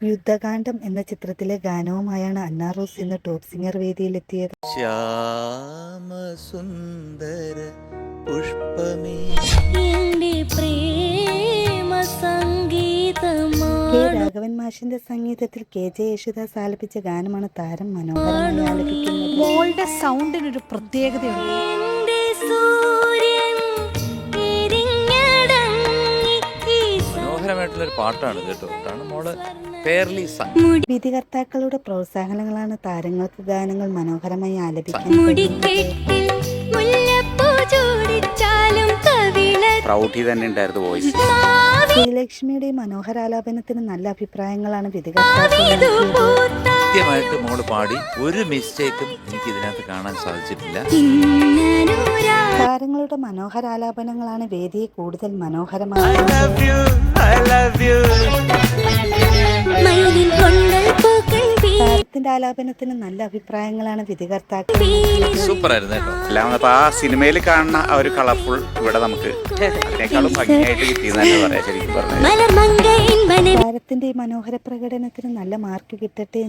യുദ്ധകാന്ഡം എന്ന ചിത്രത്തിലെ ഗാനവുമായാണ് അന്ന റോസ് ഇന്ന് ടോപ്പ് സിംഗർ വേദിയിലെത്തിയത്. ശ്യാമസുന്ദര പുഷ്പമേ കെ രാഘവൻ മാഷിന്റെ സംഗീതത്തിൽ KJ യേശുദാസ് ആലപിച്ച ഗാനമാണ് താരം മനോഹരമായി ആലപിക്കുന്നത്. മോളുടെ സൗണ്ടിനൊരു പ്രത്യേകതയുണ്ട്. മനോഹരമായിട്ടുള്ളൊരു പാട്ടാണ് കേട്ടോ. മോള് ഫെയർലി സങ്. വിധികർത്താക്കളുടെ പ്രോത്സാഹനങ്ങളാണ് താരങ്ങൾക്ക് ഗാനങ്ങൾ മനോഹരമായി ആലപിക്കുന്നത്. പ്രൗഢി തന്നെ ഉണ്ടായിരുന്നു വോയിസ്. ശ്രീലക്ഷ്മിയുടെ മനോഹരാലാപനത്തിന് നല്ല അഭിപ്രായങ്ങളാണ് വിധികർത്താക്കൾ. കൃത്യമായിട്ട് മോള് പാടി, ഒരു മിസ്റ്റേക്കും എനിക്ക് ഇതിനകത്ത് കാണാൻ സാധിച്ചിട്ടില്ല. താരങ്ങളുടെ മനോഹരാലാപനങ്ങളാണ് വേദിയെ കൂടുതൽ മനോഹരമാക്കുന്നത്. താരത്തിന്റെ ആലാപനത്തിന് നല്ല അഭിപ്രായങ്ങളാണ് വിധികർത്താക്കൾ. സൂപ്പർ ആയിരുന്നു കേട്ടോ. എല്ലാം അപ്പൊ ആ സിനിമയിൽ കാണുന്ന ആ ഒരു കളർഫുൾ ഇവിടെ നമുക്ക് അതിനേക്കാളും ഭംഗിയായിട്ട് കിട്ടിയെന്ന് പറയാം ശരിക്കും പറഞ്ഞത്. താരത്തിന്റെ ഈ മനോഹര പ്രകടനത്തിന് നല്ല മാർക്ക് കിട്ടട്ടെ.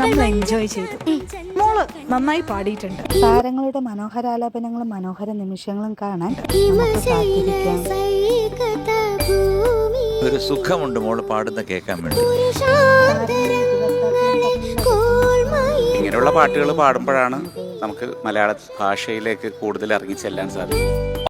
നമ്മൾ എൻജോയ് ചെയ്തു. മോള് നന്നായി പാടിയിട്ടുണ്ട്. താരങ്ങളുടെ മനോഹരാലാപനങ്ങളും മനോഹര നിമിഷങ്ങളും കാണാൻ നമുക്ക് കാത്തിരിക്കാം. ഒരു സുഖമുണ്ട് മോള് പാടുന്ന കേൾക്കാൻ വേണ്ടി. ഇങ്ങനെയുള്ള പാട്ടുകൾ പാടുമ്പോഴാണ് നമുക്ക് മലയാള ഭാഷയിലേക്ക് കൂടുതൽ ഇറങ്ങി ചെല്ലാൻ സാധിക്കും.